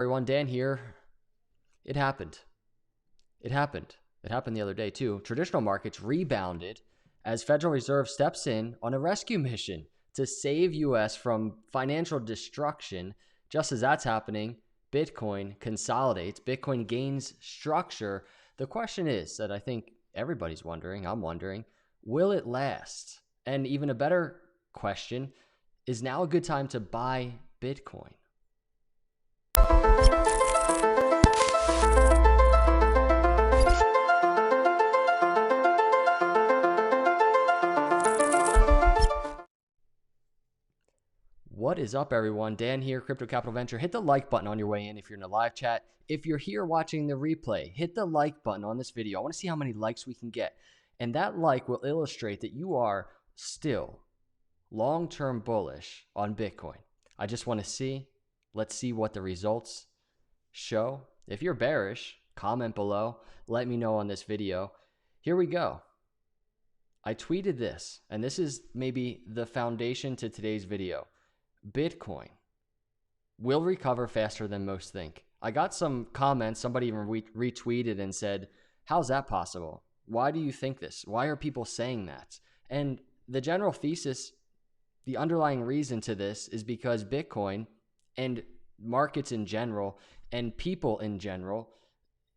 Everyone, Dan here. It happened. It happened. It happened the other day too. Traditional markets rebounded as Federal Reserve steps in on a rescue mission to save US from financial destruction. Just as that's happening, Bitcoin consolidates, Bitcoin gains structure. The question is that I think everybody's wondering, I'm wondering, will it last? And even a better question, is now a good time to buy Bitcoin? What is up, everyone? Dan here, Crypto Capital Venture. Hit the like button on your way in if you're in the live chat. If you're here watching the replay, hit the like button on this video. I want to see how many likes we can get. And that like will illustrate that you are still long-term bullish on Bitcoin. I just want to see. Let's see what the results show. If you're bearish, comment below. Let me know on this video. Here we go. I tweeted this, and this is maybe the foundation to today's video. Bitcoin will recover faster than most think. I got some comments. Somebody even retweeted and said, how's that possible? Why do you think this? Why are people saying that? And the general thesis, the underlying reason to this is because Bitcoin and markets in general and people in general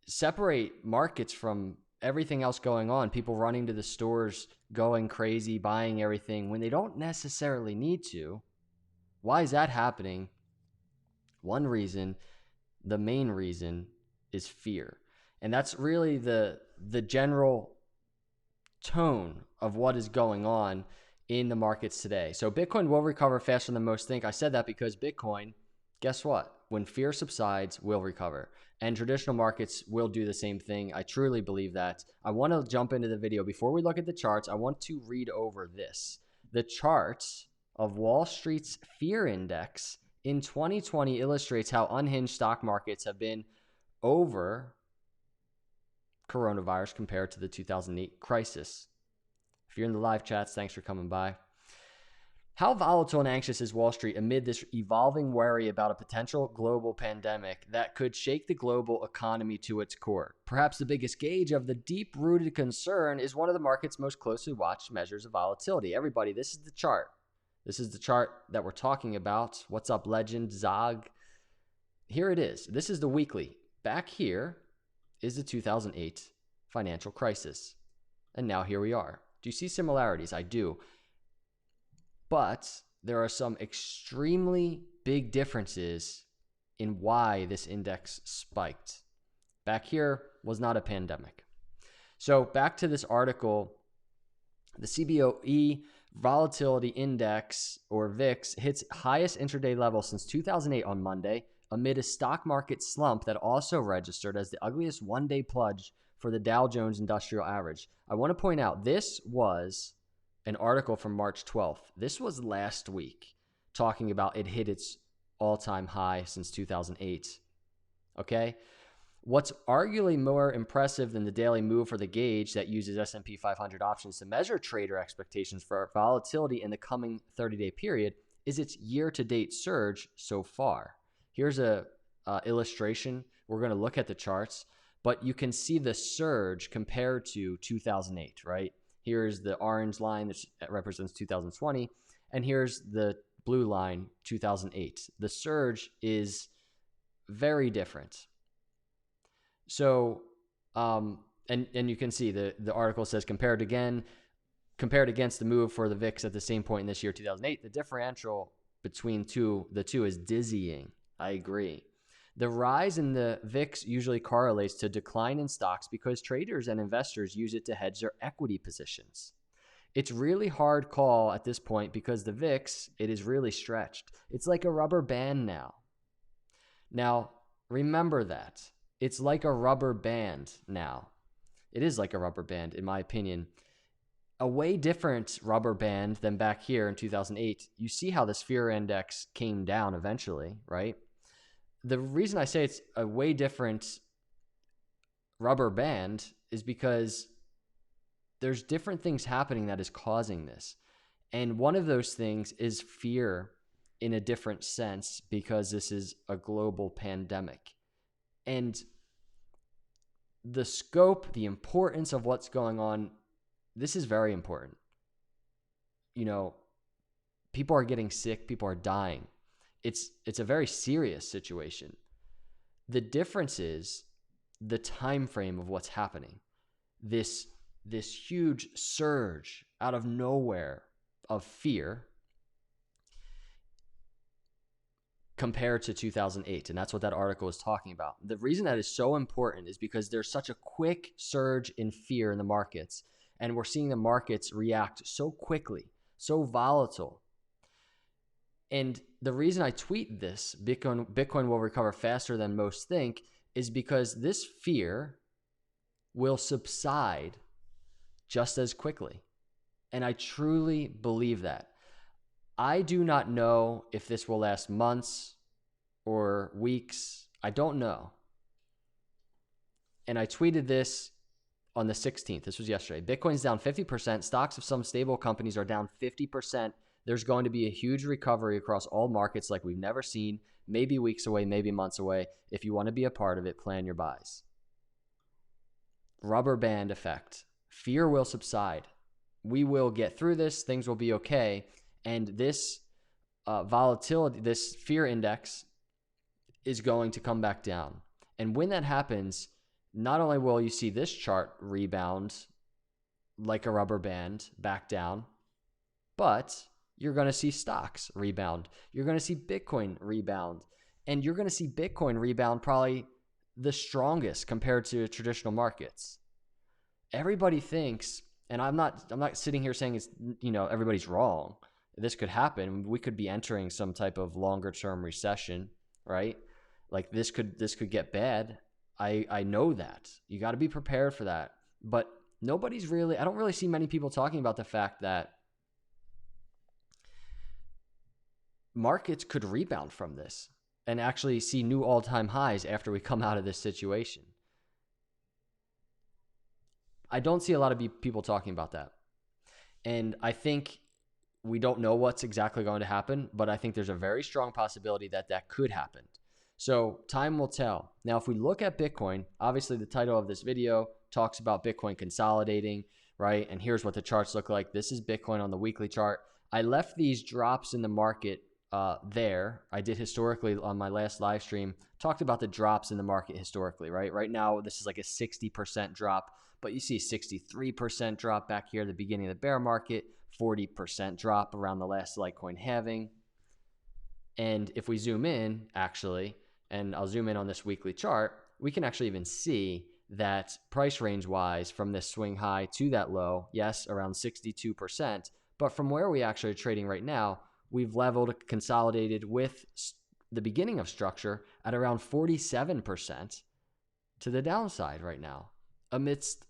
separate markets from everything else going on. People running to the stores, going crazy, buying everything when they don't necessarily need to. Why is that happening? One reason, the main reason, is fear. And that's really the general tone of what is going on in the markets today. So Bitcoin will recover faster than most think. I said that because Bitcoin, guess what? When fear subsides, will recover. And traditional markets will do the same thing. I truly believe that. I want to jump into the video. Before we look at the charts, I want to read over this. The charts of Wall Street's fear index in 2020 illustrates how unhinged stock markets have been over coronavirus compared to the 2008 crisis. If you're in the live chats, thanks for coming by. How volatile and anxious is Wall Street amid this evolving worry about a potential global pandemic that could shake the global economy to its core? Perhaps the biggest gauge of the deep-rooted concern is one of the market's most closely watched measures of volatility. Everybody, this is the chart. This is the chart that we're talking about. What's up, legend, Zog? Here it is. This is the weekly. Back here is the 2008 financial crisis. And now here we are. Do you see similarities? I do. But there are some extremely big differences in why this index spiked. Back here was not a pandemic. So back to this article, the CBOE Volatility Index, or VIX, hits highest intraday level since 2008 on Monday, amid a stock market slump that also registered as the ugliest one-day plunge for the Dow Jones Industrial Average. I want to point out, this was an article from March 12th. This was last week, talking about it hit its all-time high since 2008. Okay? What's arguably more impressive than the daily move for the gauge that uses S&P 500 options to measure trader expectations for volatility in the coming 30-day period is its year-to-date surge so far. Here's a illustration. We're going to look at the charts, but you can see the surge compared to 2008, right? Here's the orange line that represents 2020, and here's the blue line, 2008. The surge is very different. So, and you can see the article says compared against the move for the VIX at the same point in this year, 2008, the differential between the two is dizzying. I agree. The rise in the VIX usually correlates to decline in stocks because traders and investors use it to hedge their equity positions. It's really hard call at this point because the VIX, it is really stretched. It's like a rubber band now. Now, remember that. It's like a rubber band now. It is like a rubber band, in my opinion. A way different rubber band than back here in 2008. You see how this fear index came down eventually, right? The reason I say it's a way different rubber band is because there's different things happening that is causing this. And one of those things is fear in a different sense because this is a global pandemic. And the scope, the importance of what's going on, this is very important. You know, people are getting sick, people are dying. It's a very serious situation. The difference is the time frame of what's happening. This huge surge out of nowhere of fear compared to 2008. And that's what that article is talking about. The reason that is so important is because there's such a quick surge in fear in the markets. And we're seeing the markets react so quickly, so volatile. And the reason I tweet this, Bitcoin will recover faster than most think, is because this fear will subside just as quickly. And I truly believe that. I do not know if this will last months or weeks. I don't know. And I tweeted this on the 16th. This was yesterday. Bitcoin's down 50%. Stocks of some stable companies are down 50%. There's going to be a huge recovery across all markets like we've never seen, maybe weeks away, maybe months away. If you want to be a part of it, plan your buys. Rubber band effect. Fear will subside. We will get through this. Things will be okay. And this volatility, this fear index is going to come back down. And when that happens, not only will you see this chart rebound like a rubber band back down, but you're going to see stocks rebound. You're going to see Bitcoin rebound. And you're going to see Bitcoin rebound probably the strongest compared to traditional markets. Everybody thinks, and I'm not sitting here saying it's, everybody's wrong. This could happen. We could be entering some type of longer term recession, right? Like this could get bad. I know that. You got to be prepared for that. But I don't really see many people talking about the fact that markets could rebound from this and actually see new all-time highs after we come out of this situation. I don't see a lot of people talking about that. And I think we don't know what's exactly going to happen, but I think there's a very strong possibility that could happen. So time will tell. Now, if we look at Bitcoin, obviously the title of this video talks about Bitcoin consolidating, right? And here's what the charts look like. This is Bitcoin on the weekly chart. I left these drops in the market there. I did historically on my last live stream, talked about the drops in the market historically, right? Right now, this is like a 60% drop, but you see 63% drop back here at the beginning of the bear market, 40% drop around the last Litecoin halving. And if we zoom in, actually, and I'll zoom in on this weekly chart, we can actually even see that price range wise from this swing high to that low, yes, around 62%. But from where we actually are trading right now, we've leveled, consolidated with the beginning of structure at around 47% to the downside right now amidst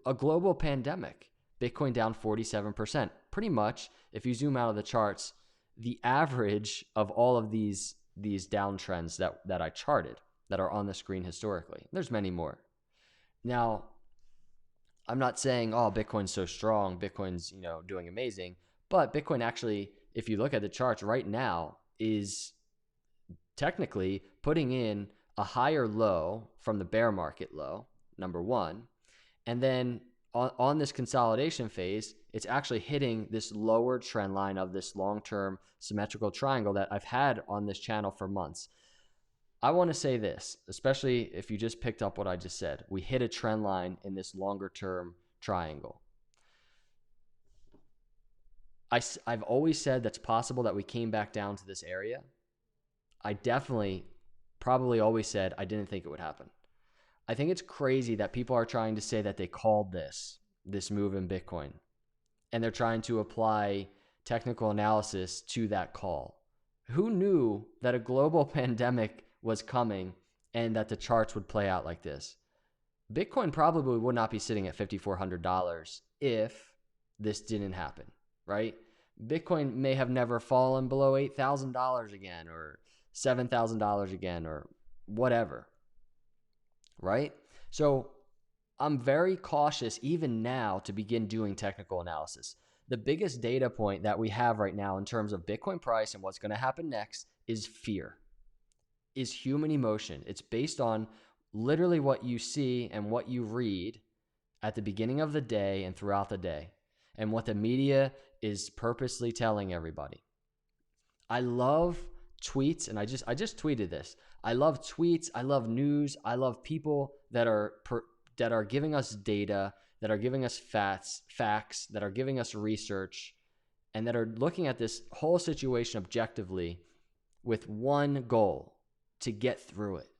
a global pandemic. Bitcoin down 47%. Pretty much, if you zoom out of the charts, the average of all of these downtrends that I charted that are on the screen historically. There's many more. Now, I'm not saying, oh, Bitcoin's so strong, Bitcoin's, doing amazing, but Bitcoin actually, if you look at the charts right now, is technically putting in a higher low from the bear market low, number one. And then on this consolidation phase, it's actually hitting this lower trend line of this long-term symmetrical triangle that I've had on this channel for months. I want to say this, especially if you just picked up what I just said. We hit a trend line in this longer-term triangle. I've always said that's possible that we came back down to this area. I definitely probably always said I didn't think it would happen. I think it's crazy that people are trying to say that they called this move in Bitcoin, and they're trying to apply technical analysis to that call. Who knew that a global pandemic was coming and that the charts would play out like this? Bitcoin probably would not be sitting at $5,400 if this didn't happen, right? Bitcoin may have never fallen below $8,000 again or $7,000 again or whatever, right? So I'm very cautious even now to begin doing technical analysis. The biggest data point that we have right now in terms of Bitcoin price and what's going to happen next is fear, is human emotion. It's based on literally what you see and what you read at the beginning of the day and throughout the day, and what the media is purposely telling everybody. I love tweets, and I just tweeted this. I love tweets. I love news. I love people that are giving us data, that are giving us facts, that are giving us research, and that are looking at this whole situation objectively with one goal: to get through it,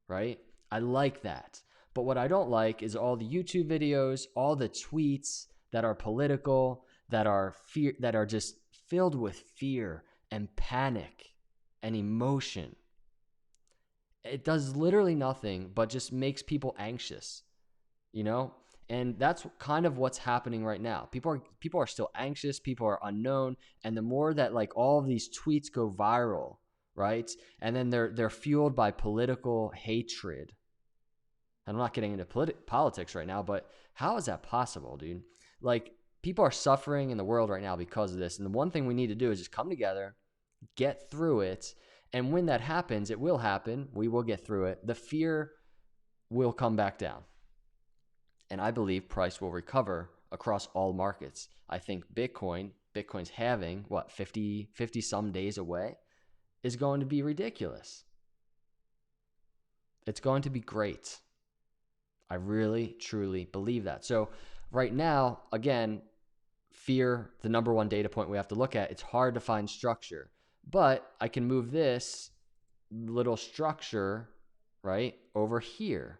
right? I like that. But what I don't like is all the YouTube videos, all the tweets that are political, that are just filled with fear and panic and emotion. It does literally nothing but just makes people anxious, you know? And that's kind of what's happening right now. People are still anxious, people are unknown, and the more that like all of these tweets go viral, right? And then they're fueled by political hatred. I'm not getting into politics right now, but how is that possible, dude? Like, people are suffering in the world right now because of this. And the one thing we need to do is just come together, get through it. And when that happens, it will happen. We will get through it. The fear will come back down. And I believe price will recover across all markets. I think Bitcoin's halving, 50 some days away, is going to be ridiculous. It's going to be great. I really, truly believe that. So right now, again, fear, the number one data point we have to look at. It's hard to find structure, but I can move this little structure, right, over here.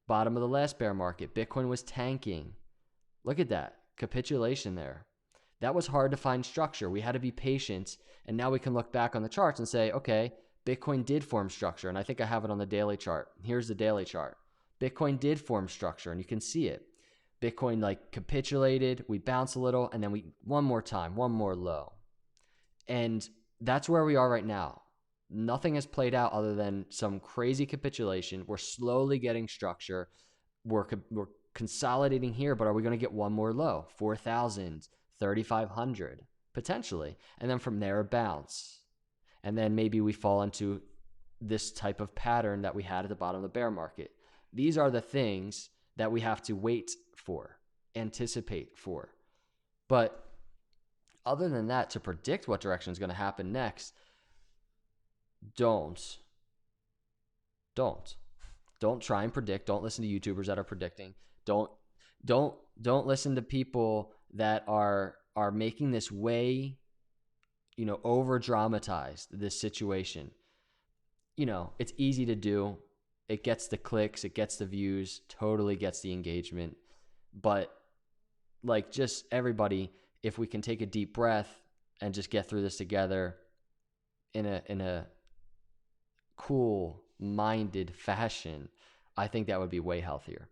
Bottom of the last bear market, Bitcoin was tanking. Look at that, capitulation there. That was hard to find structure. We had to be patient, and now we can look back on the charts and say, okay, Bitcoin did form structure, and I think I have it on the daily chart. Here's the daily chart. Bitcoin did form structure, and you can see it. Bitcoin like capitulated, we bounce a little, and then one more low. And that's where we are right now. Nothing has played out other than some crazy capitulation. We're slowly getting structure. We're consolidating here, but are we going to get one more low? 4,000, 3,500, potentially. And then from there, a bounce. And then maybe we fall into this type of pattern that we had at the bottom of the bear market. These are the things that we have to wait for, anticipate for. But other than that, to predict what direction is going to happen next, don't try and predict. Don't listen to YouTubers that are predicting. Don't listen to people that are making this way, over dramatized, this situation. It's easy to do. It gets the clicks, it gets the views, totally gets the engagement. But like, just everybody, if we can take a deep breath and just get through this together in a cool-minded fashion, I think that would be way healthier.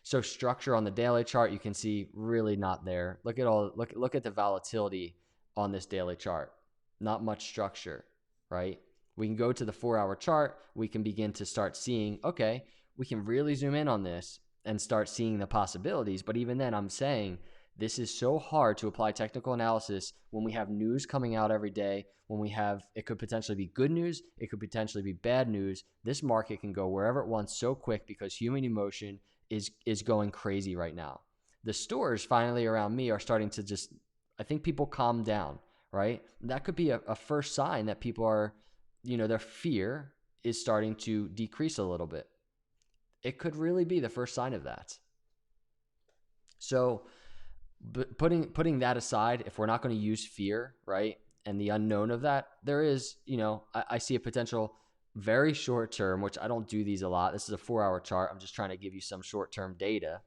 So structure on the daily chart, you can see really not there. Look at the volatility on this daily chart. Not much structure, right? We can go to the 4-hour chart. We can begin to start seeing, okay, we can really zoom in on this and start seeing the possibilities. But even then, I'm saying this is so hard to apply technical analysis when we have news coming out every day, when it could potentially be good news, it could potentially be bad news. This market can go wherever it wants so quick because human emotion is going crazy right now. The stores finally around me are starting to I think people calm down, right? That could be a first sign that people are, their fear is starting to decrease a little bit. It could really be the first sign of that. So putting that aside, if we're not going to use fear, right, and the unknown of that, there is, I see a potential very short term, which I don't do these a lot. This is a 4-hour chart. I'm just trying to give you some short-term data.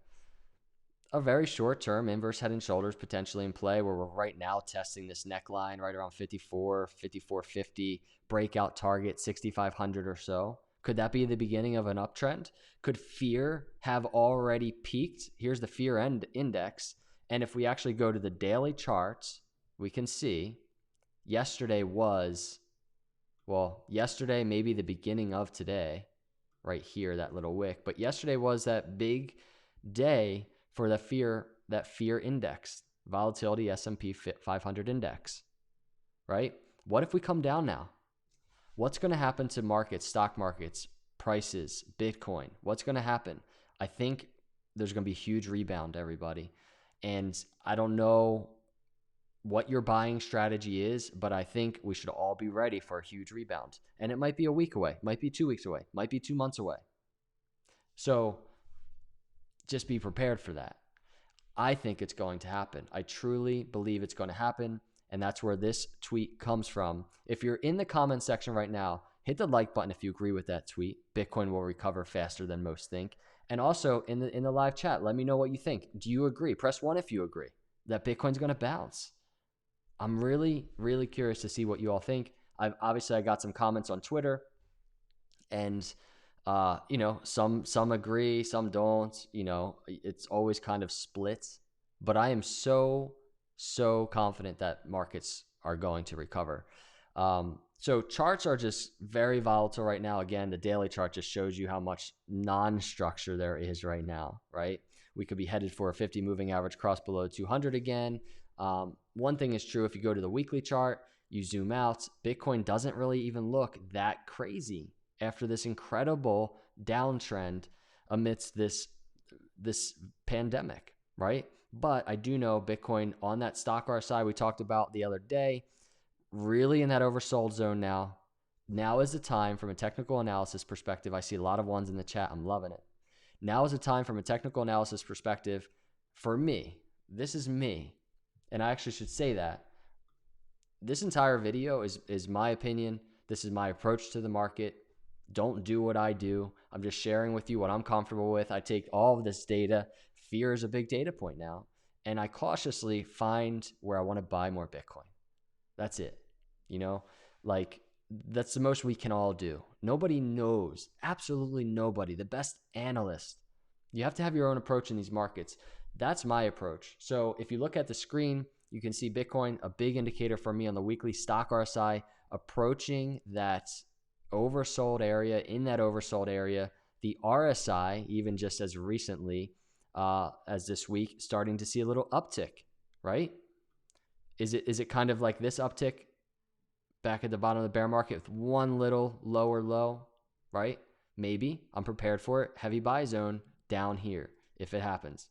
A very short-term inverse head and shoulders potentially in play, where we're right now testing this neckline right around 54, 54.50, breakout target 6,500 or so. Could that be the beginning of an uptrend? Could fear have already peaked? Here's the fear index. And if we actually go to the daily charts, we can see yesterday, maybe the beginning of today, right here, that little wick. But yesterday was that big day for that fear index. volatility S&P 500 index, right? What if we come down now? What's going to happen to markets, stock markets, prices, Bitcoin? What's going to happen? I think there's going to be a huge rebound, everybody. And I don't know what your buying strategy is, but I think we should all be ready for a huge rebound. And it might be a week away, might be 2 weeks away, might be 2 months away. So just be prepared for that. I think it's going to happen. I truly believe it's going to happen. And that's where this tweet comes from. If you're in the comment section right now, hit the like button if you agree with that tweet. Bitcoin will recover faster than most think. And also in the live chat, let me know what you think. Do you agree? Press 1 if you agree that Bitcoin's going to bounce. I'm really, really curious to see what you all think. I got some comments on Twitter, and some agree, some don't. It's always kind of split. But I am so confident that markets are going to recover. So charts are just very volatile right now. Again, the daily chart just shows you how much non-structure there is right now, right? We could be headed for a 50 moving average cross below 200 again. One thing is true, if you go to the weekly chart, you zoom out, Bitcoin doesn't really even look that crazy after this incredible downtrend amidst this pandemic, right? But I do know Bitcoin on that stock RSI we talked about the other day, really in that oversold zone now. Now is the time from a technical analysis perspective. I see a lot of ones in the chat. I'm loving it. Now is the time from a technical analysis perspective for me. This is me. And I actually should say that. This entire video is my opinion. This is my approach to the market. Don't do what I do. I'm just sharing with you what I'm comfortable with. I take all of this data. Fear is a big data point now. And I cautiously find where I want to buy more Bitcoin. That's it. That's the most we can all do. Nobody knows. Absolutely nobody. The best analyst. You have to have your own approach in these markets. That's my approach. So if you look at the screen, you can see Bitcoin, a big indicator for me on the weekly stock RSI, approaching that oversold area. In that oversold area, the RSI, even just as recently as this week, starting to see a little uptick, right? Is it kind of like this uptick back at the bottom of the bear market with one little lower low, right? Maybe. I'm prepared for it. Heavy buy zone down here if it happens.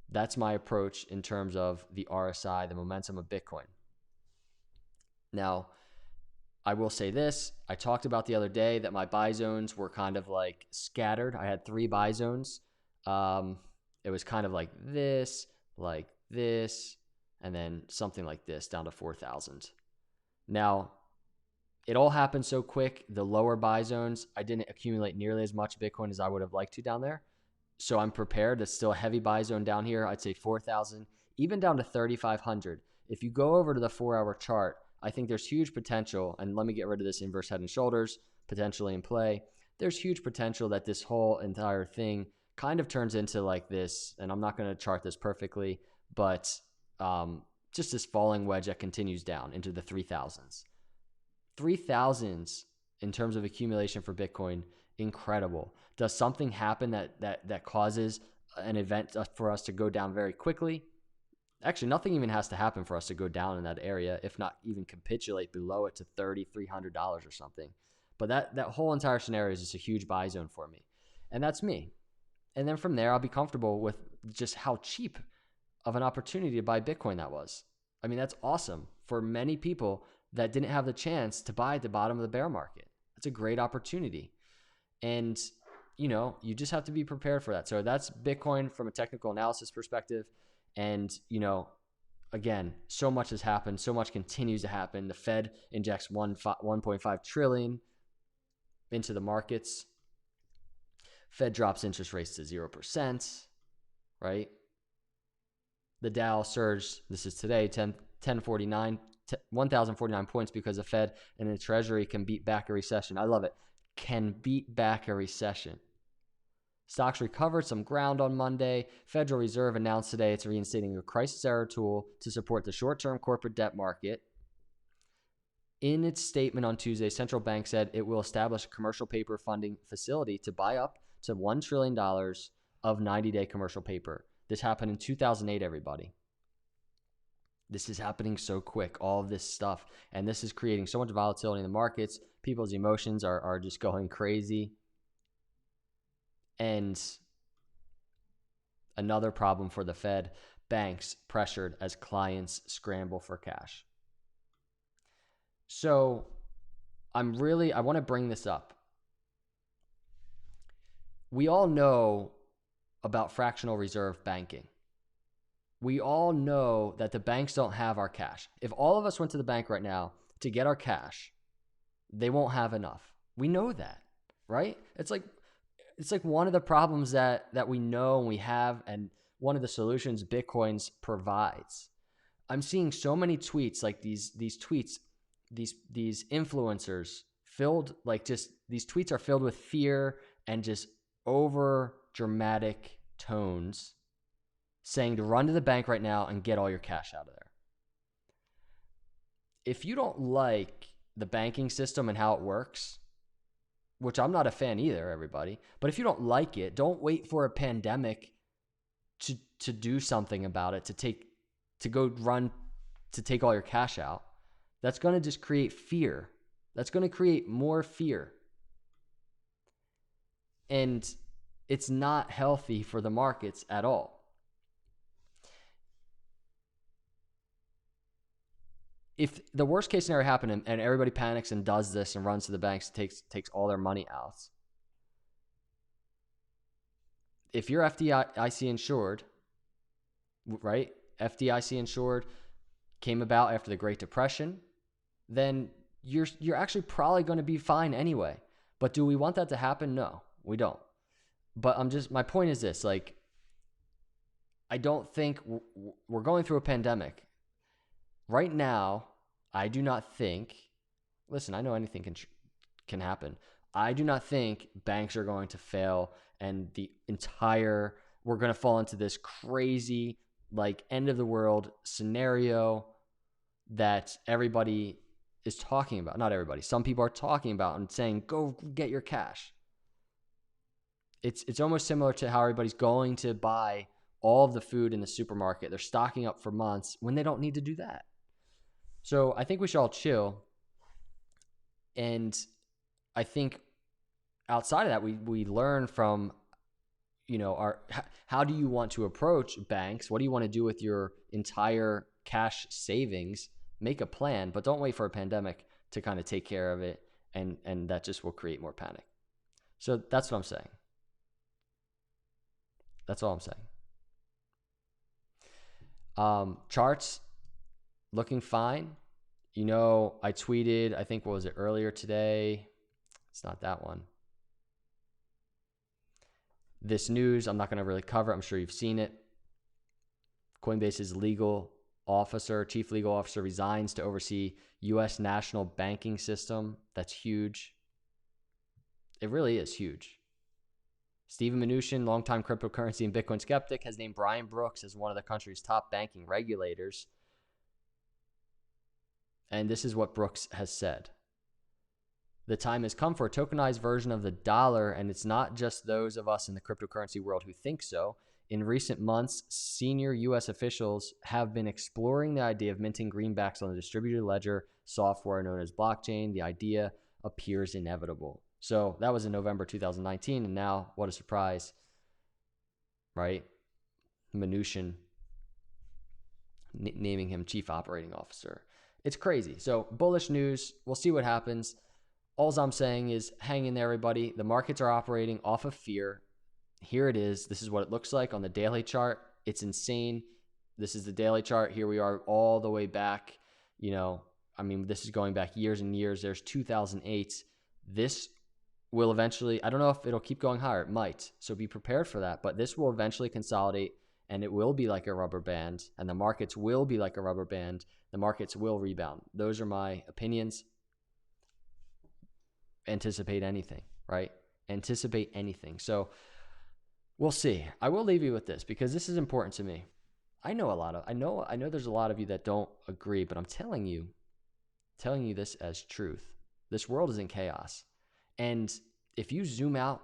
That's my approach in terms of the RSI, the momentum of Bitcoin. Now, I will say this. I talked about the other day that my buy zones were kind of like scattered. I had 3 buy zones. It was kind of like this, and then something like this down to 4,000. Now, it all happened so quick. The lower buy zones, I didn't accumulate nearly as much Bitcoin as I would have liked to down there. So I'm prepared. It's still a heavy buy zone down here. I'd say 4,000, even down to 3,500. If you go over to the 4-hour chart, I think there's huge potential. And let me get rid of this inverse head and shoulders potentially in play. There's huge potential that this whole entire thing kind of turns into like this. And I'm not going to chart this perfectly, but just this falling wedge that continues down into the 3,000s. 3,000s in terms of accumulation for Bitcoin, incredible. Does something happen that causes an event for us to go down very quickly? Actually, nothing even has to happen for us to go down in that area, if not even capitulate below it to $3,300 or something. But that whole entire scenario is just a huge buy zone for me. And that's me. And then from there, I'll be comfortable with just how cheap of an opportunity to buy Bitcoin that was. I mean, that's awesome for many people that didn't have the chance to buy at the bottom of the bear market. That's a great opportunity. And, you just have to be prepared for that. So that's Bitcoin from a technical analysis perspective. And, again, so much has happened. So much continues to happen. The Fed injects 1.5 trillion into the markets. Fed drops interest rates to 0%, right? The Dow surged, this is today, 1,049 points because the Fed and the Treasury can beat back a recession. I love it. Can beat back a recession. Stocks recovered some ground on Monday. Federal Reserve announced today it's reinstating a crisis error tool to support the short-term corporate debt market. In its statement on Tuesday, central bank said it will establish a commercial paper funding facility to buy up to $1 trillion of 90-day commercial paper. This happened in 2008, everybody. This is happening so quick, all of this stuff. And this is creating so much volatility in the markets. People's emotions are just going crazy. And another problem for the Fed, banks pressured as clients scramble for cash. So I want to bring this up. We all know about fractional reserve banking. We all know that the banks don't have our cash. If all of us went to the bank right now to get our cash, they won't have enough. We know that, right? It's like one of the problems that we know and we have, and one of the solutions Bitcoins provides. I'm seeing so many tweets, like these tweets, these influencers filled, like, just these tweets are filled with fear and just over dramatic tones, saying to run to the bank right now and get all your cash out of there. If you don't like the banking system and how it works, which I'm not a fan either, everybody, but if you don't like it, don't wait for a pandemic to do something about it, to go run to take all your cash out. That's going to just create fear. That's going to create more fear. And it's not healthy for the markets at all. If the worst case scenario happened and everybody panics and does this and runs to the banks, takes all their money out. If you're FDIC insured, right? FDIC insured came about after the Great Depression, then you're actually probably going to be fine anyway. But do we want that to happen? No, we don't. But my point is this, like, I don't think we're going through a pandemic. Right now, I do not think, listen, I know anything can happen. I do not think banks are going to fail and we're going to fall into this crazy, like, end of the world scenario that everybody is talking about. Not everybody. Some people are talking about and saying, go get your cash. It's almost similar to how everybody's going to buy all of the food in the supermarket. They're stocking up for months when they don't need to do that. So I think we should all chill. And I think outside of that, we learn from, how do you want to approach banks? What do you want to do with your entire cash savings? Make a plan, but don't wait for a pandemic to kind of take care of it. And that just will create more panic. So that's what I'm saying. That's all I'm saying. Charts looking fine. I tweeted, I think, what was it, earlier today? It's not that one. This news, I'm not going to really cover. I'm sure you've seen it. Coinbase's chief legal officer resigns to oversee U.S. national banking system. That's huge. It really is huge. Steven Mnuchin, longtime cryptocurrency and Bitcoin skeptic, has named Brian Brooks as one of the country's top banking regulators. And this is what Brooks has said. The time has come for a tokenized version of the dollar, and it's not just those of us in the cryptocurrency world who think so. In recent months, senior U.S. officials have been exploring the idea of minting greenbacks on the distributed ledger software known as blockchain. The idea appears inevitable. So that was in November 2019, and now, what a surprise, right? Mnuchin naming him chief operating officer. It's crazy. So bullish news. We'll see what happens. All I'm saying is hang in there, everybody. The markets are operating off of fear. Here it is. This is what it looks like on the daily chart. It's insane. This is the daily chart. Here we are all the way back. This is going back years and years. There's 2008. This will eventually, I don't know if it'll keep going higher. It might. So be prepared for that. But this will eventually consolidate, and it will be like a rubber band, and the markets will be like a rubber band. The markets will rebound. Those are my opinions. Anticipate anything, right? Anticipate anything. So we'll see. I will leave you with this because this is important to me. I know there's a lot of you that don't agree, but I'm telling you this as truth. This world is in chaos. And if you zoom out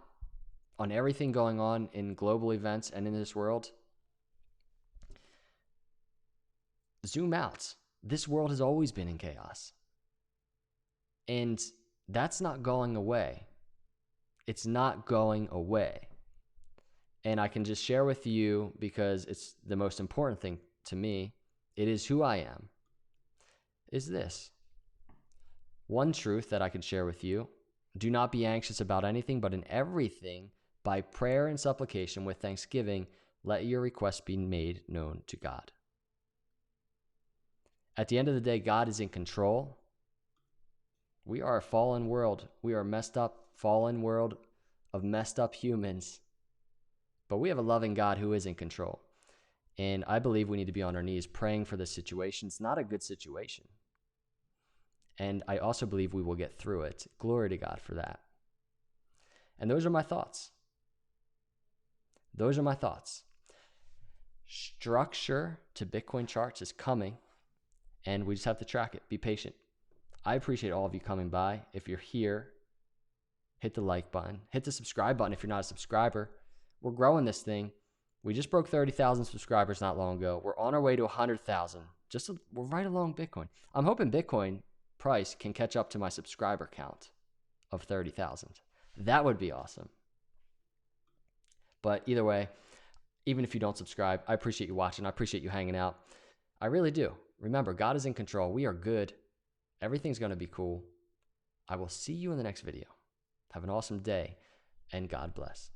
on everything going on in global events and in this world, zoom out. This world has always been in chaos. And that's not going away. It's not going away. And I can just share with you, because it's the most important thing to me, it is who I am, is this. One truth that I can share with you: do not be anxious about anything, but in everything, by prayer and supplication with thanksgiving, let your requests be made known to God. At the end of the day, God is in control. We are a fallen world. We are a messed up, fallen world of messed up humans. But we have a loving God who is in control. And I believe we need to be on our knees praying for this situation. It's not a good situation. And I also believe we will get through it. Glory to God for that. And those are my thoughts. Those are my thoughts. Structure to Bitcoin charts is coming, and we just have to track it. Be patient. I appreciate all of you coming by. If you're here, hit the like button. Hit the subscribe button if you're not a subscriber. We're growing this thing. We just broke 30,000 subscribers not long ago. We're on our way to 100,000. We're right along Bitcoin. I'm hoping Bitcoin price can catch up to my subscriber count of 30,000. That would be awesome. But either way, even if you don't subscribe, I appreciate you watching. I appreciate you hanging out. I really do. Remember, God is in control. We are good. Everything's going to be cool. I will see you in the next video. Have an awesome day, and God bless.